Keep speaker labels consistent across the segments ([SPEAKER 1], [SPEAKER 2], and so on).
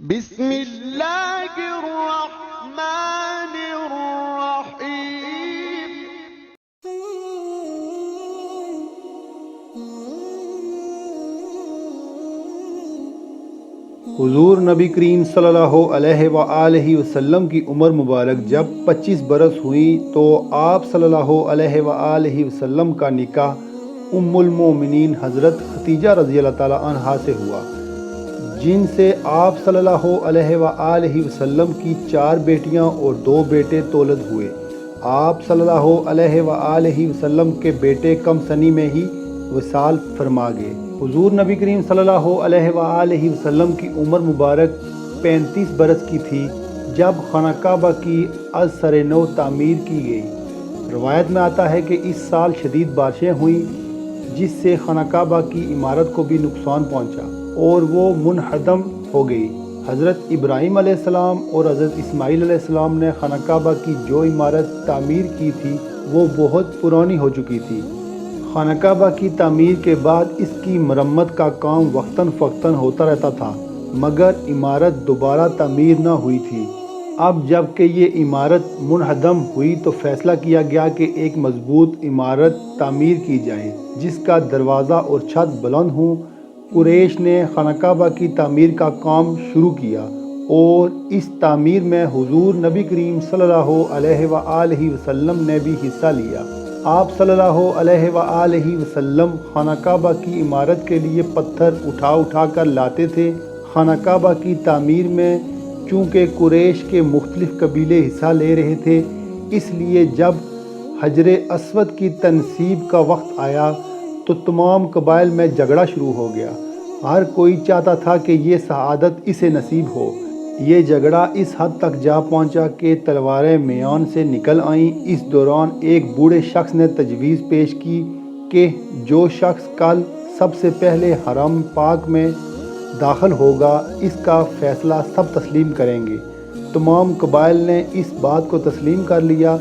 [SPEAKER 1] بسم اللہ الرحمن الرحیم۔
[SPEAKER 2] حضور نبی کریم صلی اللہ علیہ وآلہ وسلم کی عمر مبارک جب 25 برس ہوئی تو آپ صلی اللہ علیہ وآلہ وسلم کا نکاح ام المومنین حضرت ختیجہ رضی اللہ تعالی عنہا سے ہوا، جن سے آپ صلی اللہ علیہ وآلہ وسلم کی 4 بیٹیاں اور 2 بیٹے تولد ہوئے۔ آپ صلی اللہ علیہ وآلہ وسلم کے بیٹے کم سنی میں ہی وصال فرما گئے۔ حضور نبی کریم صلی اللہ علیہ وآلہ وسلم کی عمر مبارک 35 برس کی تھی جب خانہ کعبہ کی از سر نو تعمیر کی گئی۔ روایت میں آتا ہے کہ اس سال شدید بارشیں ہوئیں جس سے خانہ کعبہ کی عمارت کو بھی نقصان پہنچا اور وہ منہدم ہو گئی۔ حضرت ابراہیم علیہ السلام اور حضرت اسماعیل علیہ السلام نے خانہ کعبہ کی جو عمارت تعمیر کی تھی وہ بہت پرانی ہو چکی تھی۔ خانہ کعبہ کی تعمیر کے بعد اس کی مرمت کا کام وقتاً فوقتاً ہوتا رہتا تھا مگر عمارت دوبارہ تعمیر نہ ہوئی تھی۔ اب جب کہ یہ عمارت منہدم ہوئی تو فیصلہ کیا گیا کہ ایک مضبوط عمارت تعمیر کی جائے جس کا دروازہ اور چھت بلند ہوں۔ قریش نے خانہ کعبہ کی تعمیر کا کام شروع کیا اور اس تعمیر میں حضور نبی کریم صلی اللہ علیہ وآلہ وسلم نے بھی حصہ لیا۔ آپ صلی اللہ علیہ وآلہ وسلم خانہ کعبہ کی عمارت کے لیے پتھر اٹھا کر لاتے تھے۔ خانہ کعبہ کی تعمیر میں چونکہ قریش کے مختلف قبیلے حصہ لے رہے تھے، اس لیے جب حجر اسود کی تنصیب کا وقت آیا تو تمام قبائل میں جھگڑا شروع ہو گیا۔ ہر کوئی چاہتا تھا کہ یہ سعادت اسے نصیب ہو۔ یہ جھگڑا اس حد تک جا پہنچا کہ تلواریں میان سے نکل آئیں۔ اس دوران ایک بوڑھے شخص نے تجویز پیش کی کہ جو شخص کل سب سے پہلے حرم پاک میں داخل ہوگا اس کا فیصلہ سب تسلیم کریں گے۔ تمام قبائل نے اس بات کو تسلیم کر لیا۔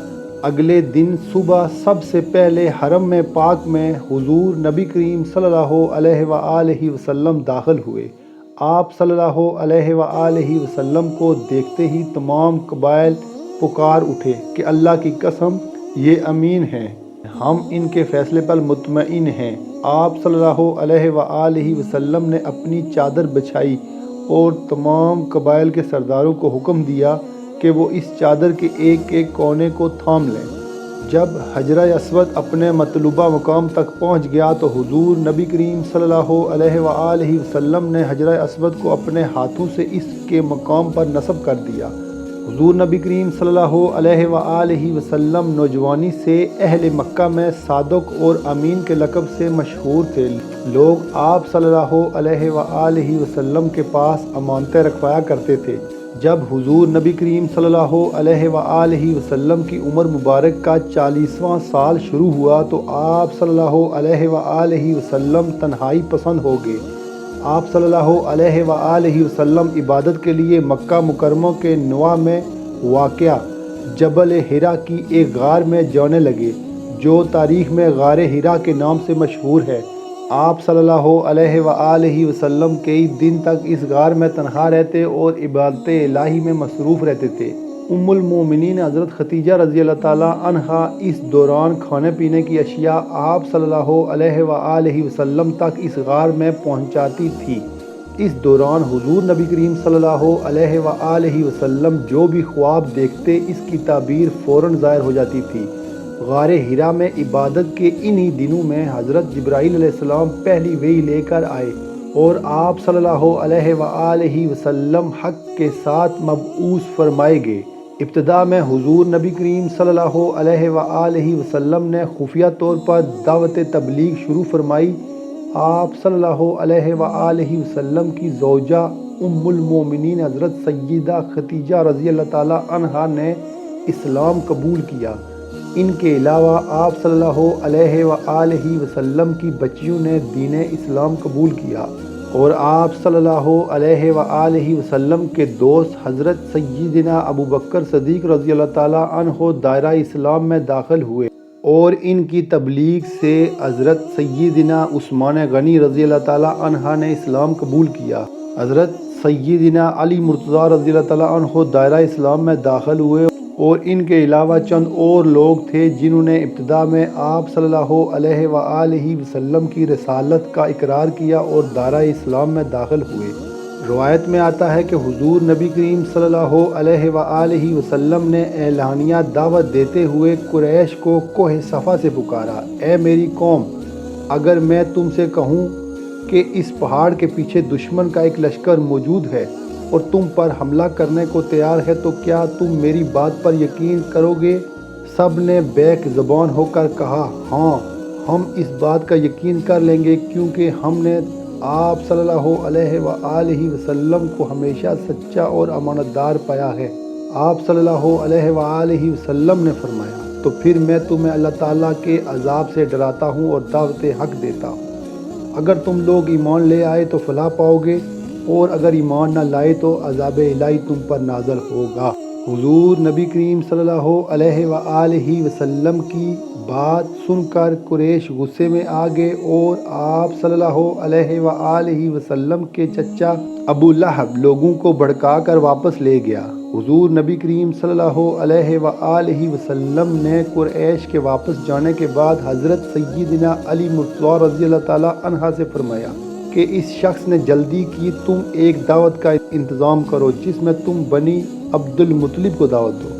[SPEAKER 2] اگلے دن صبح سب سے پہلے حرم میں پاک میں حضور نبی کریم صلی اللہ علیہ وآلہ وسلم داخل ہوئے۔ آپ صلی اللہ علیہ وآلہ وسلم کو دیکھتے ہی تمام قبائل پکار اٹھے کہ اللہ کی قسم یہ امین ہیں، ہم ان کے فیصلے پر مطمئن ہیں۔ آپ صلی اللہ علیہ وآلہ وسلم نے اپنی چادر بچھائی اور تمام قبائل کے سرداروں کو حکم دیا کہ وہ اس چادر کے ایک ایک کونے کو تھام لیں۔ جب حجرہ اسود اپنے مطلوبہ مقام تک پہنچ گیا تو حضور نبی کریم صلی اللہ علیہ وآلہ وسلم نے حجرہ اسود کو اپنے ہاتھوں سے اس کے مقام پر نصب کر دیا۔ حضور نبی کریم صلی اللہ علیہ وآلہ وسلم نوجوانی سے اہل مکہ میں صادق اور امین کے لقب سے مشہور تھے۔ لوگ آپ صلی اللہ علیہ وآلہ وسلم کے پاس امانتیں رکھوایا کرتے تھے۔ جب حضور نبی کریم صلی اللہ علیہ وآلہ وسلم کی عمر مبارک کا 40واں سال شروع ہوا تو آپ صلی اللہ علیہ وآلہ وسلم تنہائی پسند ہو گئے۔ آپ صلی اللہ علیہ وآلہ وسلم عبادت کے لیے مکہ مکرمہ کے نواح میں واقع جبل حرا کی ایک غار میں جانے لگے جو تاریخ میں غار حرا کے نام سے مشہور ہے۔ آپ صلی اللہ علیہ وآلہ وسلم کئی دن تک اس غار میں تنہا رہتے اور عبادت الہی میں مصروف رہتے تھے۔ ام المومنین حضرت ختیجہ رضی اللہ تعالی عنہا اس دوران کھانے پینے کی اشیاء آپ صلی اللہ علیہ وآلہ وسلم تک اس غار میں پہنچاتی تھی۔ اس دوران حضور نبی کریم صلی اللہ علیہ وآلہ وسلم جو بھی خواب دیکھتے اس کی تعبیر فوراً ظاہر ہو جاتی تھی۔ غار حرا میں عبادت کے انہی دنوں میں حضرت جبرائیل علیہ السلام پہلی وحی لے کر آئے اور آپ صلی اللہ علیہ وآلہ وسلم حق کے ساتھ مبعوث فرمائے گئے۔ ابتدا میں حضور نبی کریم صلی اللہ علیہ وآلہ وسلم نے خفیہ طور پر دعوت تبلیغ شروع فرمائی۔ آپ صلی اللہ علیہ وآلہ وسلم کی زوجہ ام المومنین حضرت سیدہ ختیجہ رضی اللہ تعالی عنہا نے اسلام قبول کیا۔ ان کے علاوہ آپ صلی اللہ علیہ وآلہ وسلم کی بچیوں نے دین اسلام قبول کیا اور آپ صلی اللہ علیہ وآلہ وسلم کے دوست حضرت سیدنا ابو بکر صدیق رضی اللہ تعالیٰ عنہ دائرہ اسلام میں داخل ہوئے اور ان کی تبلیغ سے حضرت سیدنا عثمان غنی رضی اللہ تعالیٰ عنہ نے اسلام قبول کیا۔ حضرت سیدنا علی مرتضیٰ رضی اللہ تعالیٰ عنہ دائرہ اسلام میں داخل ہوئے، اور ان کے علاوہ چند اور لوگ تھے جنہوں نے ابتدا میں آپ صلی اللہ علیہ وآلہ وسلم کی رسالت کا اقرار کیا اور دائرہ اسلام میں داخل ہوئے۔ روایت میں آتا ہے کہ حضور نبی کریم صلی اللہ علیہ وآلہ وسلم نے اعلانیہ دعوت دیتے ہوئے قریش کو کوہ صفا سے پکارا، اے میری قوم، اگر میں تم سے کہوں کہ اس پہاڑ کے پیچھے دشمن کا ایک لشکر موجود ہے اور تم پر حملہ کرنے کو تیار ہے تو کیا تم میری بات پر یقین کرو گے؟ سب نے بیک زبان ہو کر کہا، ہاں، ہم اس بات کا یقین کر لیں گے، کیونکہ ہم نے آپ صلی اللہ علیہ وآلہ وسلم کو ہمیشہ سچا اور امانت دار پایا ہے۔ آپ صلی اللہ علیہ وآلہ وسلم نے فرمایا، تو پھر میں تمہیں اللہ تعالیٰ کے عذاب سے ڈراتا ہوں اور دعوت حق دیتا ہوں۔ اگر تم لوگ ایمان لے آئے تو فلاح پاؤ گے، اور اگر ایمان نہ لائے تو عذاب الہی تم پر نازل ہوگا۔ حضور نبی کریم صلی اللہ علیہ وآلہ وسلم کی بات سن کر قریش غصے میں آ گئے اور آپ صلی اللہ علیہ وآلہ وسلم کے چچا ابو لہب لوگوں کو بھڑکا کر واپس لے گیا۔ حضور نبی کریم صلی اللہ علیہ وآلہ وسلم نے قریش کے واپس جانے کے بعد حضرت سیدنا علی مرتضیٰ رضی اللہ تعالیٰ عنہ سے فرمایا کہ اس شخص نے جلدی کی، تم ایک دعوت کا انتظام کرو جس میں تم بنی عبد المطلب کو دعوت دو۔